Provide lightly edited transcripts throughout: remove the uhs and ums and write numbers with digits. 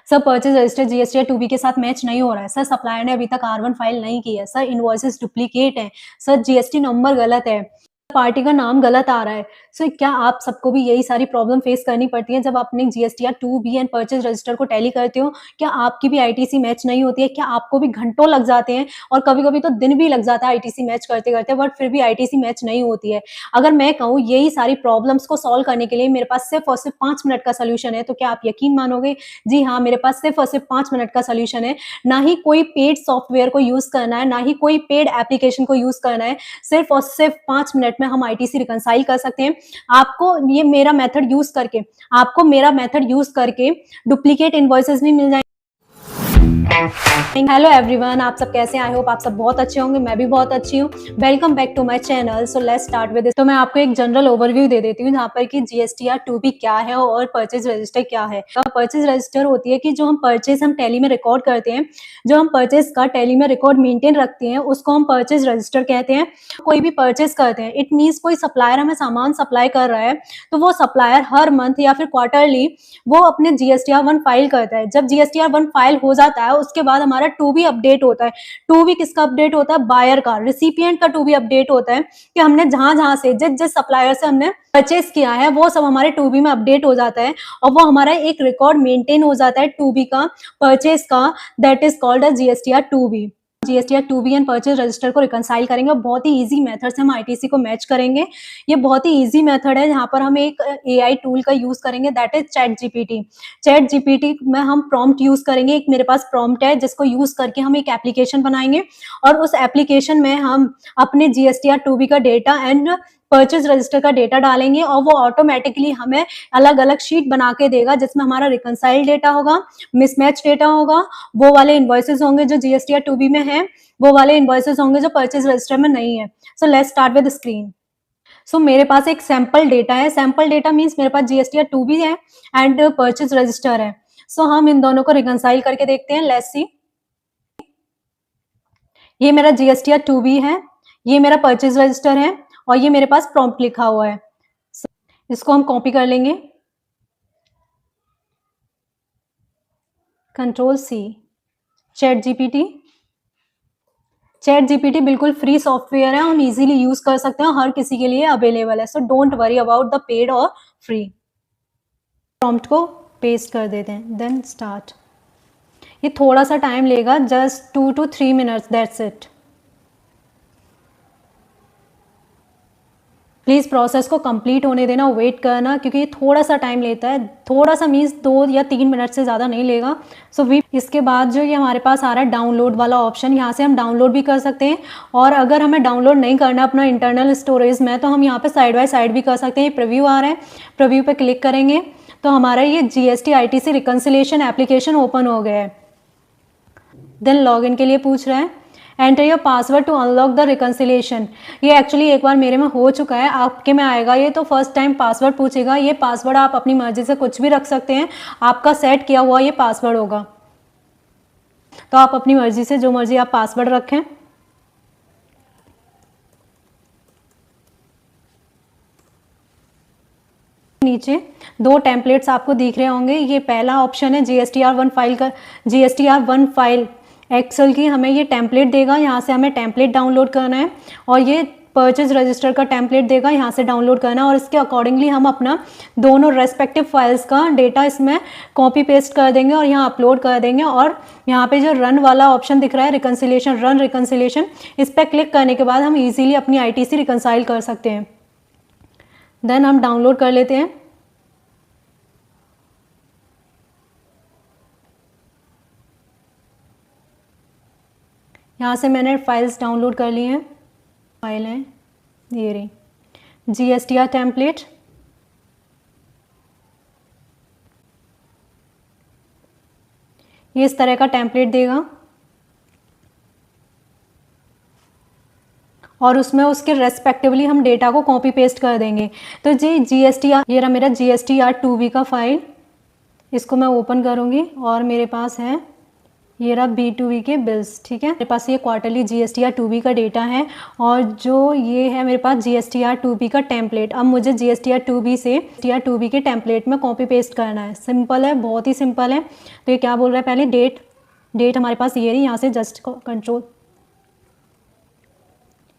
Sir purchase register GST 2B के साथ match नहीं हो रहा है। सर सप्लायर ने अभी तक R1 फाइल नहीं की है। सर इनवॉइसेस डुप्लीकेट हैं। सर जीएसटी नंबर गलत है। पार्टी का नाम गलत आ रहा है। सो क्या आप सबको भी यही सारी प्रॉब्लम फेस करनी पड़ती है जब अपने GSTR 2B and purchase register को टैली करते हो? क्या आपकी भी आईटीसी मैच नहीं होती है? क्या आपको भी घंटों लग जाते हैं और कभी-कभी तो दिन भी लग जाता है आईटीसी मैच करते-करते, बट फिर भी आईटीसी मैच नहीं होती है? अगर मैं कहूँ यही सारी प्रॉब्लम्स को सॉल्व करने के लिए मेरे पास सिर्फ़ और सिर्फ़ 5 मिनट का सॉल्यूशन है, तो क्या आप यकीन मानोगे? जी हाँ, मेरे पास सिर्फ़ और सिर्फ़ 5 मिनट का सॉल्यूशन है। ना ही कोई पेड सॉफ्टवेयर को यूज़ करना है, ना ही कोई पेड एप्लीकेशन को यूज़ करना है। सिर्फ़ और सिर्फ़ 5 मिनट में हम आईटीसी रिकंसाइल कर सकते हैं। आपको मेरा मेथड यूज़ करके डुप्लीकेट इनवॉइसेस भी मिल जाएँगे। हेलो एवरीवन, आप सब कैसे हैं? आई होप आप सब बहुत अच्छे होंगे, मैं भी बहुत अच्छी हूँ। Welcome back to my channel. So let's start with this. तो मैं आपको एक जनरल ओवरव्यू दे देती हूँ जहाँ पर कि जीएसटीआर 2B क्या है और परचेज रजिस्टर क्या है। परचेज रजिस्टर होती है कि जो हम परचेज हम टैली में रिकॉर्ड करते हैं, जो हम परचेज का टैली में रिकॉर्ड मेंटेन रखते हैं, उसको हम परचेज रजिस्टर कहते हैं। कोई भी परचेज करते हैं, इट मीन्स कोई सप्लायर हमें सामान सप्लाई कर रहा है, तो वो सप्लायर हर मंथ या फिर क्वार्टरली वो अपने जीएसटीआर 1 फाइल करता है। जब जीएसटीआर 1 फाइल हो जाता है, उसके बाद हमारा 2B अपडेट होता है। 2B किसका अपडेट होता है? बायर का, रिसिपिएंट का 2B अपडेट होता है कि हमने जहां से जिस सप्लायर से हमने परचेज किया है वो सब हमारे 2B में अपडेट हो जाता है और वो हमारा एक रिकॉर्ड मेंटेन हो जाता है 2B का, परचेज का, that is called as GSTR 2B। GSTR 2B and purchase register को रिकंसाइल करेंगे और बहुत ही इजी मेथड से हम आईटीसी को मैच करेंगे। ये बहुत ही इजी मेथड है, जहाँ पर हम एक एआई टूल का यूज करेंगे, that is chat GPT. Chat GPT में हम प्रॉम्प्ट यूज करेंगे। एक मेरे पास प्रॉम्प्ट है जिसको यूज करके हम एक एप्लीकेशन बनाएंगे और उस एप्लीकेशन में हम अपने जीएसटीआर 2B का डेटा एंड परचेज रजिस्टर का डेटा डालेंगे और वो ऑटोमेटिकली हमें अलग अलग शीट बना के देगा जिसमें हमारा रिकंसाइल डेटा होगा, मिसमैच डेटा होगा, वो वाले इनवॉइसेस होंगे जो जीएसटीआर 2B में है, वो वाले इनवॉइसेस होंगे जो परचेज रजिस्टर में नहीं है। So let's start with screen. So मेरे पास एक सैंपल डेटा है। सैंपल डेटा मीन्स मेरे पास जीएसटीआर 2B है एंड परचेज रजिस्टर है। सो हम इन दोनों को रिकंसाइल करके देखते हैं। Let's see. ये मेरा जीएसटीआर 2B है, ये मेरा परचेज रजिस्टर है और ये मेरे पास प्रॉम्प्ट लिखा हुआ है। इसको हम कॉपी कर लेंगे, Ctrl+C। चैट जीपीटी बिल्कुल फ्री सॉफ्टवेयर है, हम इजीली यूज कर सकते हैं, हर किसी के लिए अवेलेबल है। So don't worry about the paid और फ्री। प्रॉम्प्ट को पेस्ट कर देते हैं, देन स्टार्ट। ये थोड़ा सा टाइम लेगा, just 2 to 3 minutes, that's it. Please process को कंप्लीट होने देना, वेट करना, क्योंकि ये थोड़ा सा टाइम लेता है। थोड़ा सा मीन्स 2 या 3 मिनट से ज़्यादा नहीं लेगा। सो इसके बाद जो ये हमारे पास आ रहा है डाउनलोड वाला ऑप्शन, यहाँ से हम डाउनलोड भी कर सकते हैं और अगर हमें डाउनलोड नहीं करना अपना इंटरनल स्टोरेज में, तो हम यहाँ पे साइड बाय साइड भी कर सकते हैं। प्रीव्यू आ रहा है, प्रीव्यू पे क्लिक करेंगे तो हमारा ये GST ITC reconciliation application open हो गया है। देन लॉगिन के लिए पूछ रहा है, enter your password to unlock the reconciliation. ये एक्चुअली एक बार मेरे में हो चुका है, आपके में आएगा ये, तो फर्स्ट टाइम पासवर्ड पूछेगा। ये पासवर्ड आप अपनी मर्जी से कुछ भी रख सकते हैं, आपका सेट किया हुआ ये पासवर्ड होगा, तो आप अपनी मर्जी से जो मर्जी आप पासवर्ड रखें। नीचे 2 टेम्पलेट्स आपको दिख रहे होंगे। ये पहला ऑप्शन है जीएसटीआर 1 फाइल का। जीएसटीआर 1 फाइल एक्सेल की हमें ये टेम्पलेट देगा, यहाँ से हमें टेम्पलेट डाउनलोड करना है और ये परचेज रजिस्टर का टेम्पलेट देगा, यहाँ से डाउनलोड करना है और इसके अकॉर्डिंगली हम अपना दोनों रेस्पेक्टिव फाइल्स का डेटा इसमें कॉपी पेस्ट कर देंगे और यहाँ अपलोड कर देंगे। और यहाँ पे जो रन वाला ऑप्शन दिख रहा है, रिकंसिलिएशन, रन रिकंसिलिएशन, इस पर क्लिक करने के बाद हम इजीली अपनी आईटीसी रिकंसाइल कर सकते हैं। देन हम डाउनलोड कर लेते हैं। यहाँ से मैंने फाइल्स डाउनलोड कर ली हैं। फाइल है ये रही, जीएसटीआर टेम्पलेट। ये इस तरह का टेम्पलेट देगा और उसमें उसके रेस्पेक्टिवली हम डेटा को कॉपी पेस्ट कर देंगे। तो जी जीएसटीआर, ये रहा मेरा जीएसटीआर 2B का फाइल। इसको मैं ओपन करूँगी और मेरे पास है ये रहा B2B के बिल्स, ठीक है। मेरे पास ये क्वार्टरली GSTR 2B का डेटा है और जो ये है मेरे पास GSTR 2B का टेम्पलेट। अब मुझे GSTR 2B से GSTR 2B के टेम्पलेट में कॉपी पेस्ट करना है। सिंपल है, बहुत ही सिंपल है। तो ये क्या बोल रहा है, पहले डेट हमारे पास ये रही, यहाँ से just control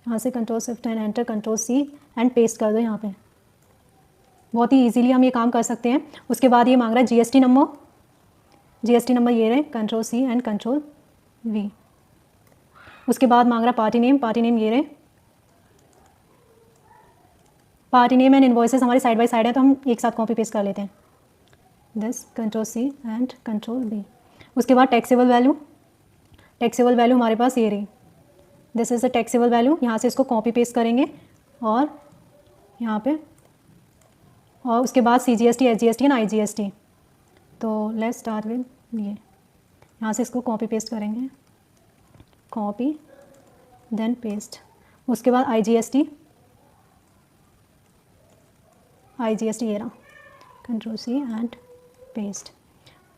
shift and enter control C and paste कर दो यहाँ पे। बहुत ही इजीली हम ये काम कर सकते हैं। उसके बाद ये मांग रहा है GST नंबर ये रहे, कंट्रोल-C एंड कंट्रोल-V। उसके बाद मांग रहा है पार्टी नेम ये रहे। पार्टी नेम एंड इनवॉइसेस हमारे साइड बाय साइड हैं, तो हम एक साथ कॉपी पेस्ट कर लेते हैं। This control C and control V. उसके बाद टैक्सेबल वैल्यू हमारे पास ये रही। This is a taxable value. यहाँ से इसको कॉपी पेस्ट करेंगे और यहाँ पे, और उसके बाद CGST, SGST एंड IGST। तो लेट्स स्टार्ट विद ये, यहाँ से इसको कॉपी पेस्ट करेंगे, कॉपी देन पेस्ट। उसके बाद IGST ये रहा, कंट्रोल-C एंड पेस्ट।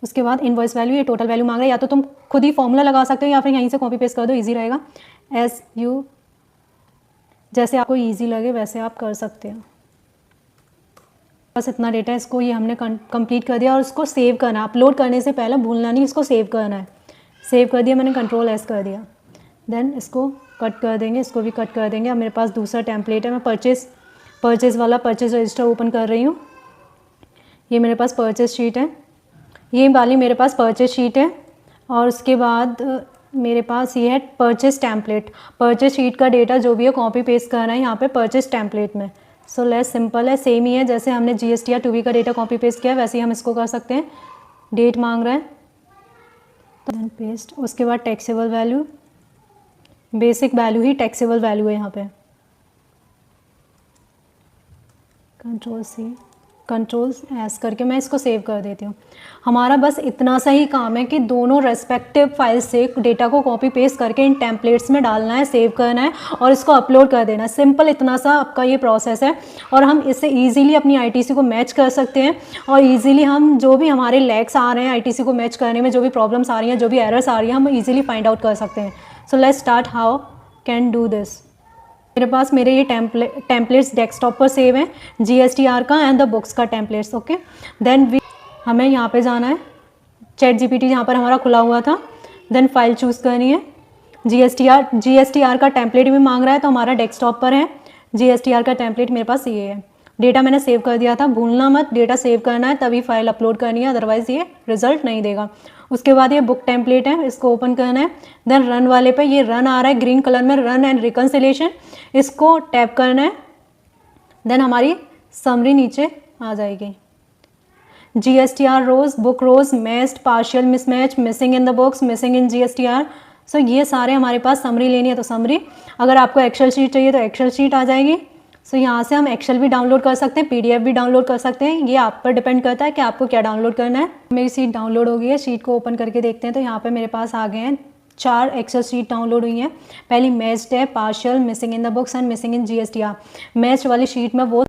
उसके बाद इनवॉइस वैल्यू, ये टोटल वैल्यू मांग रहा है। या तो तुम खुद ही फॉर्मूला लगा सकते हो या फिर यहीं से कॉपी पेस्ट कर दो, इजी रहेगा। जैसे आपको इजी लगे वैसे आप कर सकते हो। बस इतना डेटा, इसको ये हमने कंप्लीट कर दिया और उसको सेव करना है। अपलोड करने से पहले भूलना नहीं, इसको सेव करना है। सेव कर दिया मैंने, कंट्रोल-S कर दिया। देन इसको कट कर देंगे, इसको भी कट कर देंगे। अब मेरे पास दूसरा टेम्पलेट है, मैं परचेज रजिस्टर ओपन कर रही हूँ। ये मेरे पास परचेज शीट है, ये वाली मेरे पास परचेज शीट है। और उसके बाद मेरे पास ये है परचेज टेम्पलेट। परचेज शीट का डेटा जो भी है कॉपी पेस्ट करना है यहाँ पे परचेज टेम्पलेट में। सो लेस सिंपल है, सेम ही है जैसे हमने GSTR 2B का डेटा कॉपी पेस्ट किया है वैसे ही हम इसको कर सकते हैं। डेट मांग रहा है तो देन पेस्ट। उसके बाद टैक्सेबल वैल्यू, बेसिक वैल्यू ही टैक्सेबल वैल्यू है यहाँ पे। कंट्रोल-C कंट्रोल-S करके मैं इसको सेव कर देती हूँ। हमारा बस इतना सा ही काम है कि दोनों रेस्पेक्टिव फाइल से डेटा को कॉपी पेस्ट करके इन टेम्पलेट्स में डालना है, सेव करना है और इसको अपलोड कर देना है। सिंपल इतना सा आपका ये प्रोसेस है और हम इससे ईजिली अपनी ITC को मैच कर सकते हैं और ईजिली हम जो भी हमारे लैग्स आ रहे हैं ITC को मैच करने में, जो भी प्रॉब्लम्स आ रही हैं, जो भी एरर्स आ रही हैं, हम ईजिली फाइंड आउट कर सकते हैं। सो let's start how can do this. मेरे पास मेरे ये टेम्पलेट्स डेस्कटॉप पर सेव हैं, GSTR का एंड द बुक्स का टेम्पलेट्स। ओके, देन हमें यहाँ पे जाना है, ChatGPT यहाँ पर हमारा खुला हुआ था। देन फाइल चूज़ करनी है। GSTR का टेम्पलेट भी मांग रहा है तो हमारा डेस्कटॉप पर है। GSTR का टेम्पलेट मेरे पास ये है। डेटा मैंने सेव कर दिया था, भूलना मत, डेटा सेव करना है तभी फाइल अपलोड करनी है, अदरवाइज़ ये रिजल्ट नहीं देगा। उसके बाद ये बुक टेम्पलेट है, इसको ओपन करना है। देन रन वाले पे ये रन आ रहा है ग्रीन कलर में, रन एंड रिकन्सिलेशन, इसको टैप करना है। देन हमारी समरी नीचे आ जाएगी। GSTR rows, book rows, matched, partial mismatch, missing in the books, missing in GSTR। So ये सारे हमारे पास समरी लेनी है तो समरी, अगर आपको एक्सेल शीट चाहिए तो एक्सेल शीट आ जाएगी। सो यहाँ से हम एक्सेल भी डाउनलोड कर सकते हैं, PDF भी डाउनलोड कर सकते हैं। ये आप पर डिपेंड करता है कि आपको क्या डाउनलोड करना है। मेरी शीट डाउनलोड हो गई है, शीट को ओपन करके देखते हैं तो यहाँ पे मेरे पास आ गए हैं 4 एक्सेल शीट डाउनलोड हुई हैं। पहली मैच्ड है, partial, missing in the books and missing in GSTR। Matched वाली शीट में वो